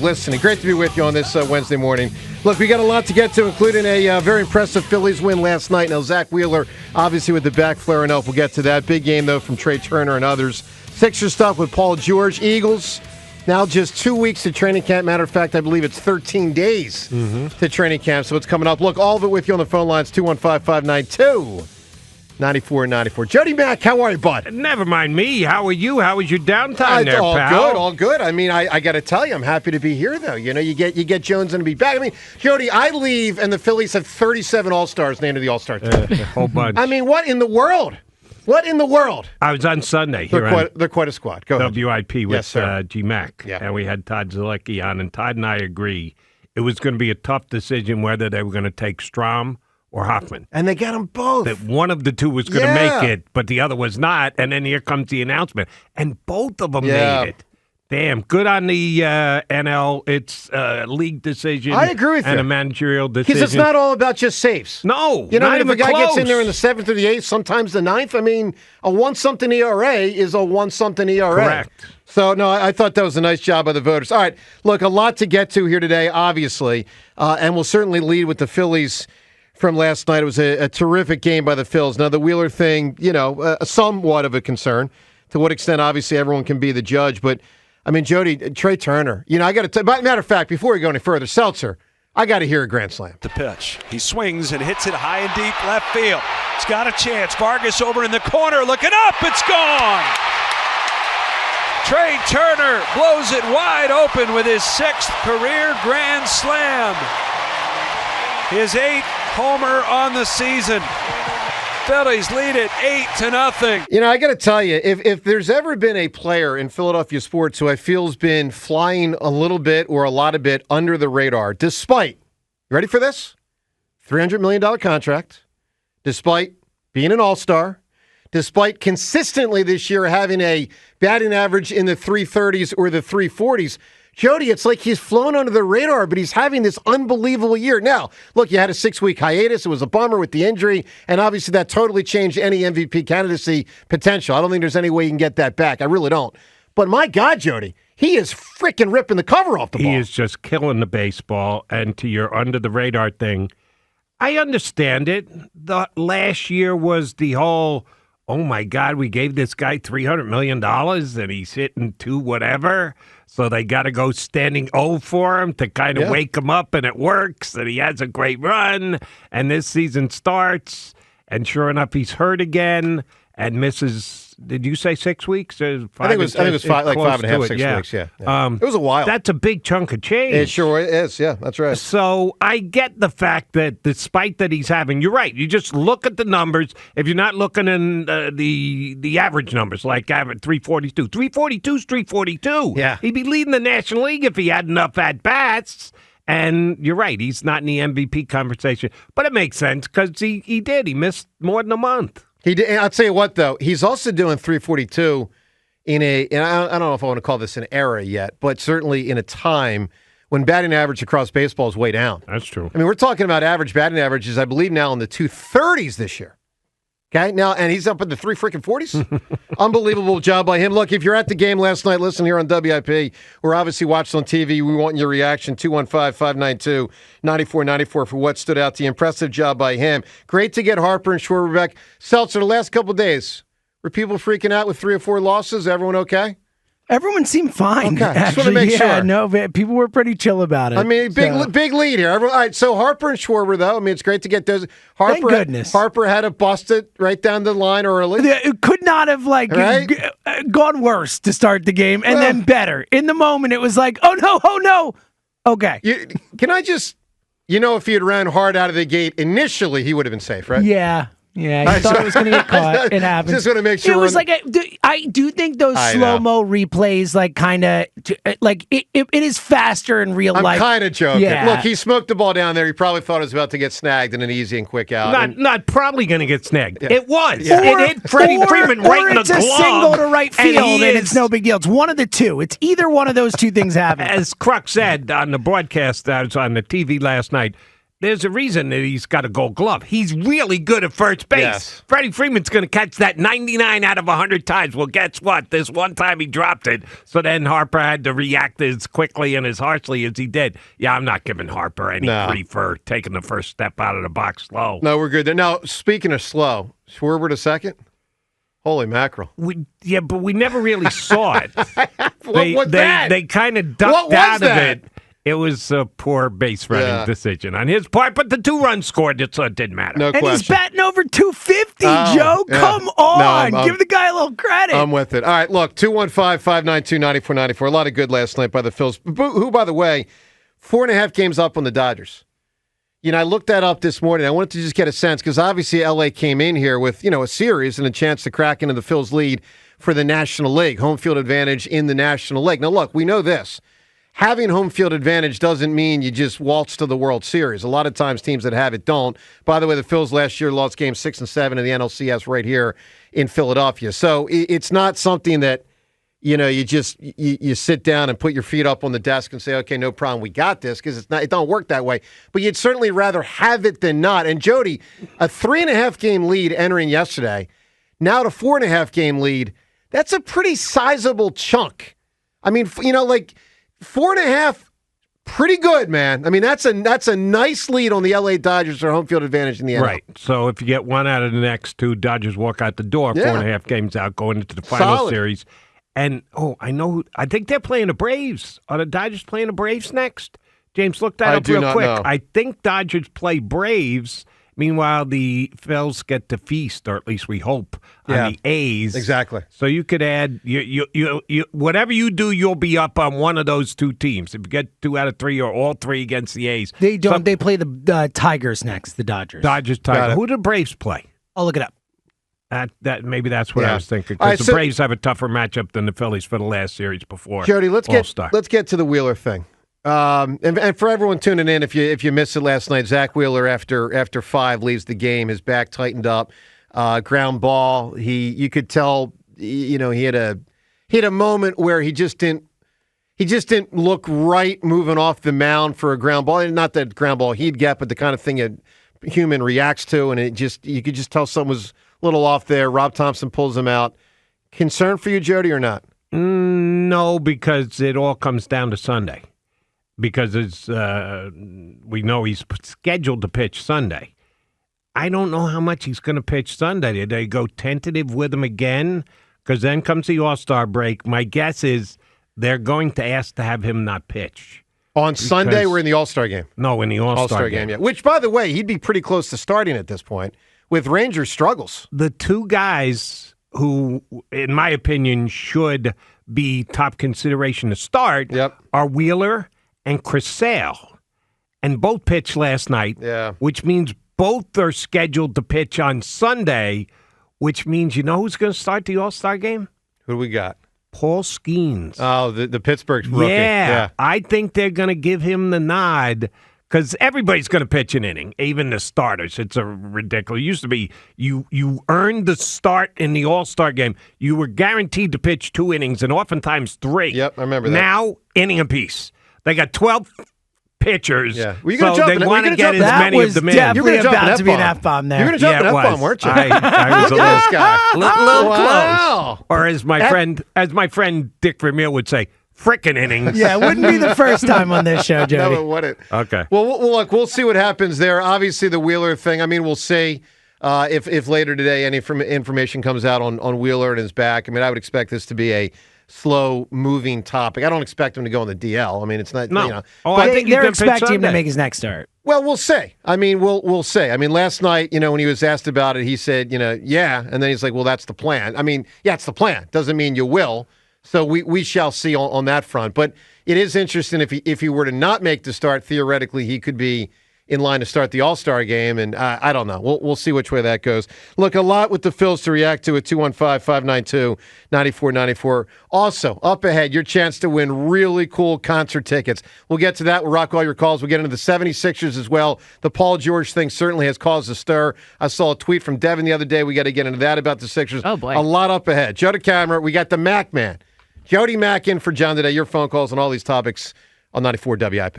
listening. Great to be with you on this Wednesday morning. Look, we got a lot to get to, including a very impressive Phillies win last night. Now, Zach Wheeler, obviously with the back flaring up, we'll get to that. Big game, though, from Trea Turner and others. Sixers stuff with Paul George. Eagles, now just 2 weeks to training camp. Matter of fact, I believe it's 13 days to training camp, so it's coming up. Look, all of it with you on the phone lines, 215-592-9494. Jody Mack, how are you, bud? Never mind me. How are you? How was your downtime there, all pal? All good. I mean, I got to tell you, I'm happy to be here, though. You know, you get Jones and be back. I mean, Jody, I leave, and the Phillies have 37 All-Stars named to the All-Star team. A whole bunch. I mean, what in the world? What in the world? I was on Sunday They're here quite a squad. Go ahead. WIP with Yes, G-Mac, Yeah. and we had Todd Zalecki on, and Todd and I agree it was going to be a tough decision whether they were going to take Strom or Hoffman. And they got them both. That one of the two was going to make it, but the other was not, and then here comes the announcement. And both of them made it. Damn, good on the NL. It's a league decision. I agree with you. And a managerial decision. Because it's not all about just saves. No, you know, not if a guy close. gets in there in the 7th or the 8th, sometimes the 9th, I mean, a 1-something ERA is a 1-something ERA. Correct. So, no, I thought that was a nice job by the voters. All right, look, a lot to get to here today, obviously, and we'll certainly lead with the Phillies from last night. It was a terrific game by the Phils. Now, the Wheeler thing, you know, somewhat of a concern. To what extent, obviously, everyone can be the judge, but I mean, Jody, Trea Turner, you know, I got to matter of fact, before we go any further, Seltzer, I got to hear a grand slam. The pitch. He swings and hits it high and deep left field. He's got a chance. Vargas over in the corner, looking up. It's gone. Trea Turner blows it wide open with his 6th career grand slam. His 8th homer on the season. Phillies lead it 8-0. You know, I got to tell you, if there's ever been a player in Philadelphia sports who I feel has been flying a little bit or a lot of bit under the radar, despite, you ready for this? $300 million contract, despite being an all-star, despite consistently this year having a batting average in the 330s or the 340s, Jody, it's like he's flown under the radar, but he's having this unbelievable year. Now, look, you had a 6-week hiatus. It was a bummer with the injury, and obviously that totally changed any MVP candidacy potential. I don't think there's any way you can get that back. I really don't. But my God, Jody, he is freaking ripping the cover off the ball. He is just killing the baseball, and to your under-the-radar thing, I understand it. The last year was the whole, oh, my God, we gave this guy $300 million, and he's hitting 2 whatever. So they got to go standing O for him to kind of wake him up, and it works, and he has a great run, and this season starts, and sure enough, he's hurt again and misses, did you say 6 weeks? I think it was 5, like 5.5, 6 weeks, yeah. It was a while. That's a big chunk of change. It sure is, yeah, that's right. So I get the fact that despite that he's having, you're right, you just look at the numbers. If you're not looking in the average numbers, like average 342. 342 is 342. Yeah. He'd be leading the National League if he had enough at-bats. And you're right, he's not in the MVP conversation. But it makes sense because he did. He missed more than a month. He did. I'll tell you what, though, he's also doing 342 and I don't know if I want to call this an era yet, but certainly in a time when batting average across baseball is way down. That's true. I mean, we're talking about average batting averages, I believe, now in the 230s this year. Okay, now, and he's up in the 340s. Unbelievable job by him. Look, if you're at the game last night, listen here on WIP. We're obviously watching on TV. We want your reaction. 215-592-9494 for what stood out to you. Impressive job by him. Great to get Harper and Schwarber back. Seltzer, the last couple of days, were people freaking out with 3 or 4 losses? Everyone okay? Everyone seemed fine. Okay, just want to make sure. No, people were pretty chill about it. I mean, big lead here. All right, so Harper and Schwarber, though, I mean, it's great to get those. Harper, thank goodness. Harper had to bust it right down the line early. It could not have gone worse to start the game, and then better. In the moment, it was like, oh no. Okay. Can I just, if he had ran hard out of the gate initially, he would have been safe, right? Yeah. Yeah, I thought it was going to get caught. It happened. Just want to make sure. It was I do think those slow-mo replays, it is faster in real life. I'm kind of joking. Yeah. Look, he smoked the ball down there. He probably thought it was about to get snagged in an easy and quick out. Not probably going to get snagged. Yeah. It was. Yeah. It hit Freddie Freeman right in the glove. Or it's a single to right field, and it's no big deal. It's one of the two. It's either one of those two things happening. As Kruk said on the broadcast that was on the TV last night, there's a reason that he's got a Gold Glove. He's really good at first base. Yes. Freddie Freeman's going to catch that 99 out of 100 times. Well, guess what? This one time he dropped it, so then Harper had to react as quickly and as harshly as he did. Yeah, I'm not giving Harper any grief for taking the first step out of the box slow. No, we're good there. Now, speaking of slow, Schwarber to second? Holy mackerel. But we never really saw it. What was that? They kind of ducked out of it. It was a poor base running decision on his part, but the 2 runs scored, so it didn't matter. No question. And he's batting over 250, Joe. Yeah. Come on. No, give the guy a little credit. I'm with it. All right, look, 215-592-9494. A lot of good last night by the Phils, who, by the way, 4.5 games up on the Dodgers. I looked that up this morning. I wanted to just get a sense, because obviously L.A. came in here with, a series and a chance to crack into the Phils' lead for the National League, home field advantage in the National League. Now, look, we know this. Having home field advantage doesn't mean you just waltz to the World Series. A lot of times teams that have it don't. By the way, the Phils last year lost games 6 and 7 in the NLCS right here in Philadelphia. So it's not something that, you sit down and put your feet up on the desk and say, okay, no problem, we got this, because it don't work that way. But you'd certainly rather have it than not. And Jody, a 3.5 game lead entering yesterday, now to 4.5 game lead, that's a pretty sizable chunk. I mean, 4.5, pretty good, man. I mean, that's a nice lead on the LA Dodgers for home field advantage in the NL. Right. So if you get one out of the next 2, Dodgers walk out the door, 4.5 games out, going into the final series. And, I think they're playing the Braves. Are the Dodgers playing the Braves next? James, look that up real quick. Know. I think Dodgers play Braves. Meanwhile, the Phils get to feast, or at least we hope, on the A's. Exactly. So you could add, you whatever you do, you'll be up on one of those 2 teams. If you get 2 out of 3 or all 3 against the A's. They don't. They play the Tigers next, the Dodgers. Tigers. Who do the Braves play? I'll look it up. Maybe that's what I was thinking, because the Braves have a tougher matchup than the Phillies for the last series before. Jody, let's All-Star. get to the Wheeler thing. And for everyone tuning in, if you missed it last night, Zach Wheeler after 5 leaves the game, his back tightened up, ground ball. You could tell, he had a moment where he just didn't look right moving off the mound for a ground ball. And not that ground ball he'd get, but the kind of thing a human reacts to, and you could just tell something was a little off there. Rob Thompson pulls him out. Concern for you, Jody, or not? No, because it all comes down to Sunday. Because we know he's scheduled to pitch Sunday. I don't know how much he's going to pitch Sunday. Did they go tentative with him again? Because then comes the All-Star break. My guess is they're going to ask to have him not pitch. On Sunday, we're in the All-Star game. No, in the All-Star game. Yeah. Which, by the way, he'd be pretty close to starting at this point with Rangers' struggles. The 2 guys who, in my opinion, should be top consideration to start are Wheeler and Chris Sale. And both pitched last night, which means both are scheduled to pitch on Sunday, which means who's going to start the All-Star game? Who do we got? Paul Skeens. Oh, the Pittsburgh rookie. Yeah, I think they're going to give him the nod because everybody's going to pitch an inning, even the starters. It's a ridiculous. It used to be you earned the start in the All-Star game. You were guaranteed to pitch 2 innings and oftentimes 3. Yep, I remember that. Now, inning apiece. They got 12 pitchers, so they want to get as many of them in. That was definitely about to be an F-bomb there. You're going to jump an F-bomb, weren't you? I was a little wow. close. Or as my friend Dick Vermeer would say, frickin' innings. Yeah, it wouldn't be the first time on this show, Jody. No, it wouldn't. Okay. Well, look, we'll see what happens there. Obviously, the Wheeler thing, we'll see if later today any information comes out on Wheeler and his back. I would expect this to be a slow-moving topic. I don't expect him to go on the DL. It's not. No. I think they're expecting him to make his next start. Well, we'll see. We'll see. Last night, when he was asked about it, he said, yeah, and then he's like, well, that's the plan. Yeah, it's the plan. Doesn't mean you will. So we shall see on that front. But it is interesting if he were to not make the start, theoretically, he could be in line to start the All-Star game, and I don't know. We'll see which way that goes. Look, a lot with the Phils to react to at 215-592-9494. Also, up ahead, your chance to win really cool concert tickets. We'll get to that. We'll rock all your calls. We'll get into the 76ers as well. The Paul George thing certainly has caused a stir. I saw a tweet from Devin the other day. We got to get into that about the Sixers. Oh, boy. A lot up ahead. Joe DeCamera, we got the Mac Man. Jody Mack in for John today. Your phone calls on all these topics on 94 WIP.